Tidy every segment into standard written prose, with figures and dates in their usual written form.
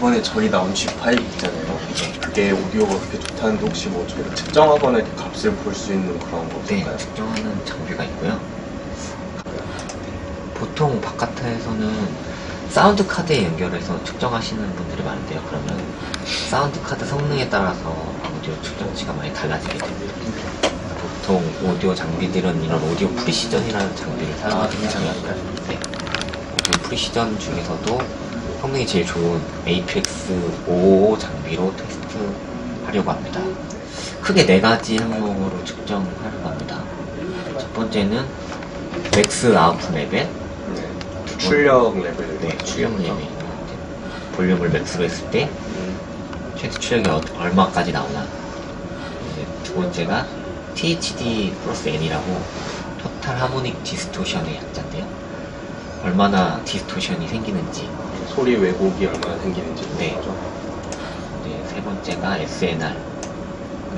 이번에 저희 나온 G5 있잖아요. 그게 오디오가 그렇게 좋다는데 혹시 뭐 저희가 측정하거나 이렇게 값을 볼 수 있는 그런 거 네, 없을까요? 측정하는 장비가 있고요. 보통 바카타에서는 사운드 카드에 연결해서 측정하시는 분들이 많은데요. 그러면 사운드 카드 성능에 따라서 오디오 측정치가 많이 달라지게 됩니다. 보통 오디오 장비들은 이런 오디오 프리시전이라는 장비를 사용하거든요. 네. 오디오 프리시전 중에서도 성능이 제일 좋은 APX555 장비로 테스트하려고 합니다. 크게 4가지 항목으로 측정하려고 합니다. 첫 번째는 맥스 아웃풋 레벨, 출력 레벨. 네, 출력 레벨. 볼륨을 맥스로 했을 때 최대 출력이 얼마까지 나오나. 이제 두 번째가 THD 플러스 N이라고 토탈 하모닉 디스토션의 약자인데요. 얼마나 디스토션이 생기는지. 소리 왜곡이 얼마나 생기는지. 네. 거죠. 이제 세 번째가 SNR,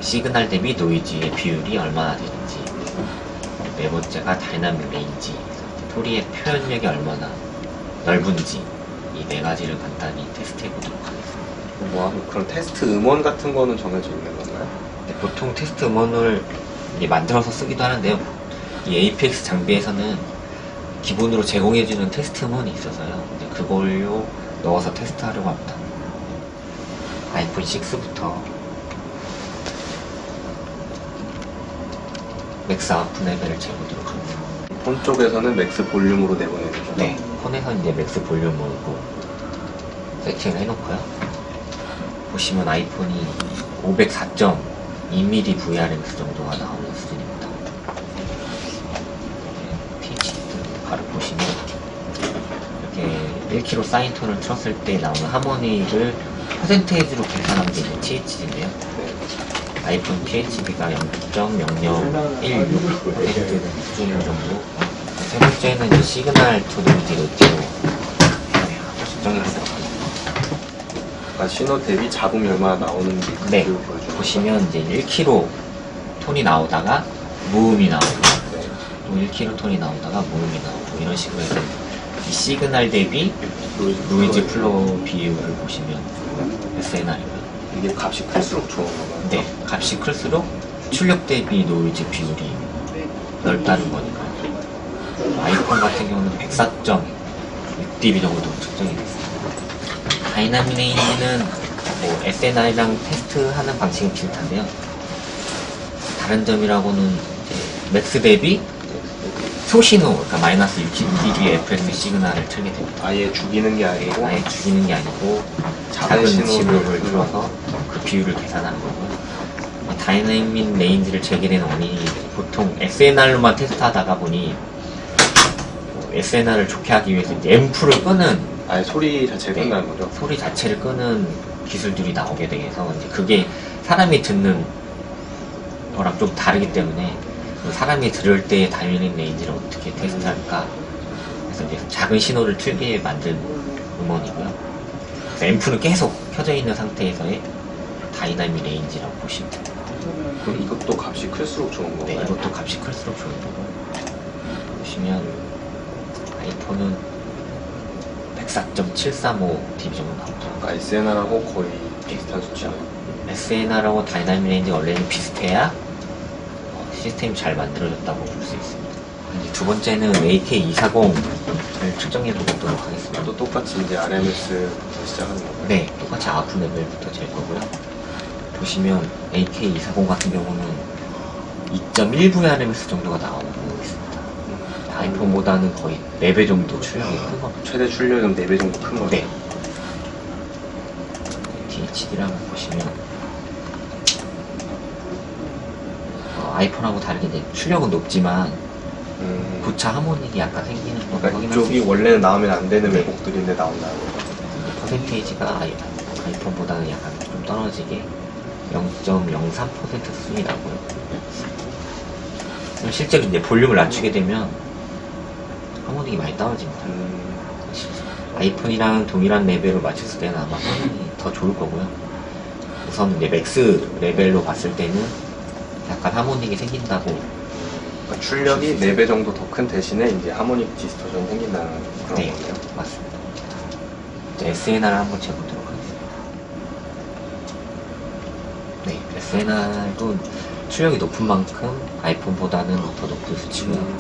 시그널 대비 노이즈의 비율이 얼마나 되는지. 네 번째가 다이나믹 레인지, 소리의 표현력이 얼마나 넓은지. 이 4가지를 간단히 테스트해 보도록 하겠습니다. 뭐 그런 테스트 음원 같은 거는 정해져 있는 건가요? 네, 보통 테스트 음원을 만들어서 쓰기도 하는데요. 이 APX 장비에서는 기본으로 제공해주는 테스트 음원이 있어서요. 이제 그걸로 넣어서 테스트하려고 합니다. 아이폰 6부터 맥스 아웃풋 레벨을 재보도록 합니다. 폰 쪽에서는 맥스 볼륨으로 내보내주죠. 네, 폰에서 이제 맥스 볼륨으로 세팅을 해놓고요. 보시면 아이폰이 504.2mm VRMS 정도가 나오는 수준입니다. PH도 바로 보시면 이렇게 1kg 사인톤을 틀었을 때 나오는 하모니를 퍼센테이지로 계산하면 되는 THD인데요. 아이폰 THD가 0.0016% 수준 정도. 세 번째는 이제 시그널 투 노이즈 레티오 측정해보도록 하겠습니다. 그러니까 신호 대비 잡음이 얼마나 나오는지 네, 그걸 보여주는 보시면 이제 1kg 톤이 나오다가 무음이 나오고, 네. 또 1kg 톤이 나오다가 무음이 나오고, 이런 식으로 해서 이 시그널 대비 노이즈 플로우 비율을 보시면 SNR이고요. 이게 값이 클수록 좋은 건가요? 네, 값이 클수록 출력 대비 노이즈 비율이 넓다는 거니까요. 아이폰 같은 경우는 104.6dB 정도 측정이 됐습니다. 다이나믹 레인지는 뭐 SNR이랑 테스트하는 방식은 비슷한데요. 다른 점이라고는 이제 맥스 대비 소신호, 그러니까 마이너스 60dB FX 시그널을 틀게 됩니다. 아예 죽이는 게 아니고 아예 죽이는 게 아니고 작은 신호를 틀어서 그 비율을 계산하는 거고요. 다이나믹 레인지를 재게 되는 원인이 보통 SNR로만 테스트하다가 보니 SNR을 좋게 하기 위해서 이제 앰프를 끄는, 아예 소리 자체를 네, 끈다는 거죠? 소리 자체를 끄는 기술들이 나오게 돼서 이제 그게 사람이 듣는 거랑 좀 다르기 때문에 사람이 들을 때의 다이나믹 레인지를 어떻게 테스트할까, 그래서 이제 작은 신호를 틀게 만든 음원이고요. 앰프는 계속 켜져 있는 상태에서의 다이나믹 레인지라고 보시면 됩니다. 그럼 이것도 값이 클수록 좋은 네, 건가요? 이것도 값이 클수록 좋은 거고, 보시면 아이폰은 104.735dB 정도 나오죠. 그러니까 SNR하고 거의 비슷한 수치네요. SNR하고 다이나믹 레인지 원래는 비슷해야 시스템이 잘 만들어졌다고 볼 수 있습니다. 이제 두 번째는 AK240을 측정해 보도록 하겠습니다. 또 똑같이 이제 RMS부터 시작하는 건가요? 네, 똑같이 아웃풋 레벨부터 잴 거고요. 보시면 AK240 같은 경우는 2.1VRMS 정도가 나오고 있습니다. 아이폰보다는 거의 4배 정도 출력이 큰 겁니다. 최대 출력이 4배 정도 큰 거죠? 네. DHD를 한번 보시면 아이폰하고 다르게 이제 출력은 높지만 고차 하모닉이 약간 생기는 거 그러니까 확인할 수 이쪽이 있어요. 원래는 나오면 안 되는 네. 왜곡들인데 나온다는 거죠? 퍼센테이지가 아이폰보다는 약간 좀 떨어지게 0.03% 수준이 나고요. 실제로 이제 볼륨을 낮추게 되면 하모닉이 많이 떨어집니다. 아이폰이랑 동일한 레벨로 맞췄을 때는 아마 하모닉이 더 좋을 거고요. 우선 이제 맥스 레벨로 봤을 때는 약간 하모닉이 생긴다고. 그러니까 출력이 4배 정도 더 큰 대신에 이제 하모닉 디스토션이 생긴다는 그런 네, 거네요. 맞습니다. 이제 SNR을 한번 재보도록 하겠습니다. SNR도 출력이 높은 만큼 아이폰보다는 더 높은 수치고요.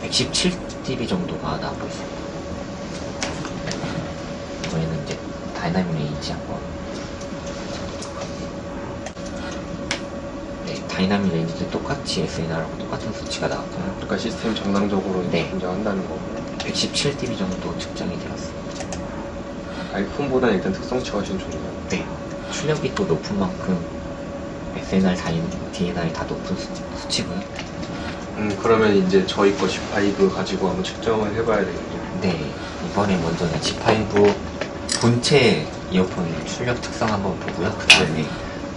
117dB 정도가 나오고 있습니다. 저희는 이제 다이나믹 레인지 한번. 네, 다이나믹 레인지도 똑같이 SNR하고 똑같은 수치가 나왔고요. 그러니까 시스템 정상적으로 네. 인정한다는 거고요. 117dB 정도 측정이 되었습니다. 아이폰보다는 일단 특성치가 훨씬 좋네요. 네, 출력이 또 높은 만큼 SNR, DNR이 다 높은 수치고요. 그러면 이제 저희 거 G5 가지고 한번 측정을 해봐야 되겠네요. 네, 이번에 먼저 G5 본체 이어폰 출력 특성 한번 보고요. 그 다음에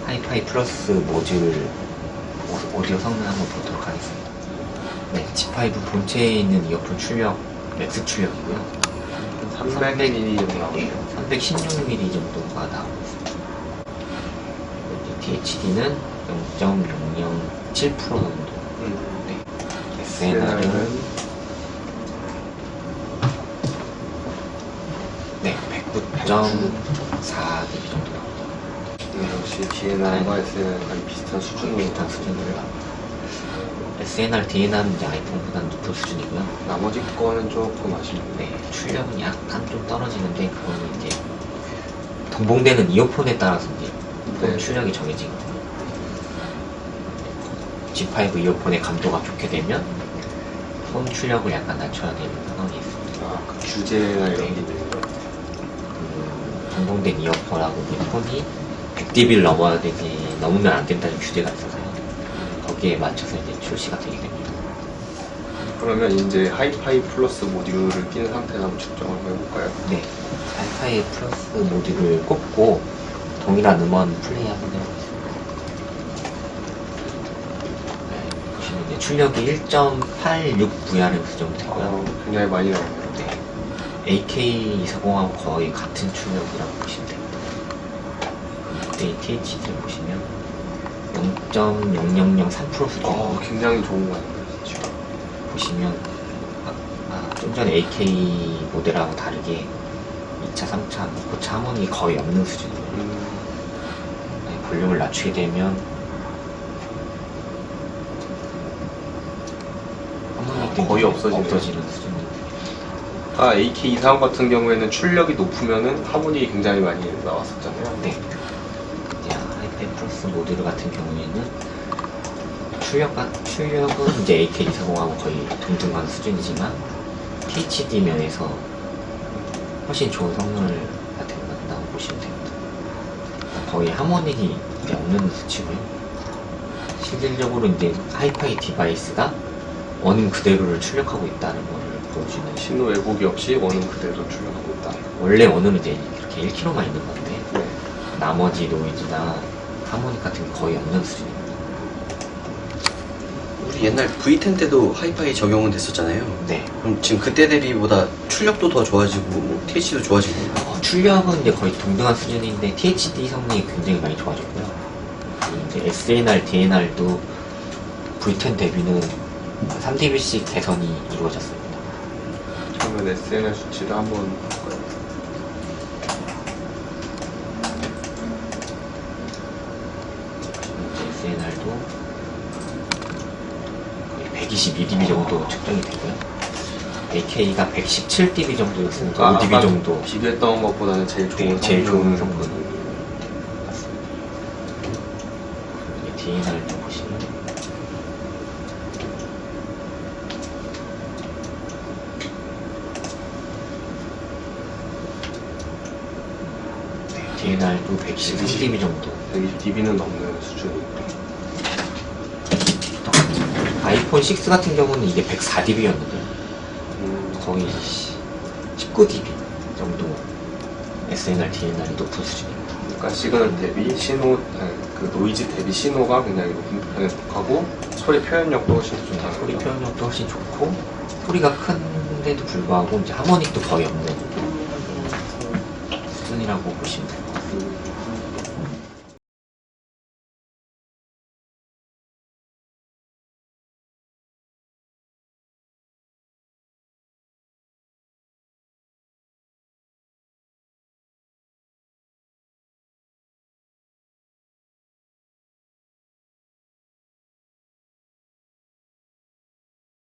하이파이 플러스 모듈 오디오 성능 한번 보도록 하겠습니다. 네, G5 본체에 있는 이어폰 출력, 맥스 출력이고요. 300mm 정도 나오네요. 316mm 정도가 나오고 있습니다. THD는 0.007% 정도. 네. SNR은 네, 109.4dB 정도 나옵니다. 역시 DNR과 SNR 거의 비슷한 수준으로 비슷한 수준으로 SNR, DNR은 이제 아이폰보다는 높은 수준이고요. 나머지 거는 조금 아쉽네요. 네, 출력은 약간 좀 떨어지는데 그거는 이제 동봉되는 이어폰에 따라서 이제 네. 출력이 정해지거든요. G5 이어폰의 감도가 좋게 되면 폰 출력을 약간 낮춰야 되는 상황이 있습니다. 아, 그 규제나 이런 게 있네요. 동봉된 이어폰하고 이제 폰이 100dB를 넘으면 안 된다는 규제가 있어서요. 거기에 맞춰서 이제 출시가 되게 됩니다. 그러면 이제 하이파이 플러스 모듈을 낀 상태로 한번 측정을 한번 해볼까요? 네, 하이파이 플러스 모듈을 꼽고 동일한 음원 플레이 한번 해보겠습니다. 네, 보시면 이제 출력이 1.86VRM 정도 되고요. 굉장히 많이 나오네요. 네, AK240하고 거의 같은 출력이라고 보시면 됩니다. 이때 THD를 보시면 0.0003% 수준. 굉장히 좋은 거 아닌가요, 진짜? 보시면 좀 전에 AK 모델하고 다르게 2차, 3차, 고차 하모니 거의 없는 수준이에요. 네, 볼륨을 낮추게 되면 하모니 거의 없어지는 수준입니다. AK240 같은 경우에는 출력이 높으면은 하모니 굉장히 많이 나왔었잖아요. 네. 이제 하이파이 플러스 모듈 같은 경우에는 출력은 이제 AK240하고 거의 동등한 수준이지만 THD 면에서 훨씬 좋은 성능을 나타낸다고 보시면 됩니다. 거의 하모닉이 이제 없는 수치고요. 실질적으로 이제 하이파이 디바이스가 원음 그대로를 출력하고 있다는 것을 보여주는 신호 왜곡이 없이 원음 그대로 출력하고 있다. 원래 원음은 이제 이렇게 1kg만 있는 건데 네. 나머지 노이즈나 하모닉 같은 게 거의 없는 수준입니다. 우리 옛날 V10 때도 하이파이 적용은 됐었잖아요. 네. 그럼 지금 그때 대비보다 출력도 더 좋아지고 뭐 THD도 좋아지고. 출력은 이제 거의 동등한 수준인데 THD 성능이 굉장히 많이 좋아졌고요. 이제 SNR, DNR도 V10 대비는 3dB씩 개선이 이루어졌습니다. 그러면 SNR 수치를 한번 볼까요? 이제 SNR도 거의 122dB 정도 측정이 되고요. AK가 117dB 정도였으니까 5dB 정도 비교했던 것보다는 제일 좋은 제일 좋은 성능. 성능 같습니다. 이제 DNR도 보시면 네, DNR도 113dB 정도 120dB는 넘는 수준이고. 아이폰 6 같은 경우는 이게 104dB였는데 거의 19dB 정도 SNR, DNR이 높은 수준입니다. 그러니까 시그널 대비 신호, 그 노이즈 대비 신호가 굉장히 높고 소리 표현력도 훨씬 더 좋다. 소리 표현력도 훨씬 좋고 소리가 큰데도 불구하고 이제 하모닉도 거의 없는 수준이라고 보시면 됩니다.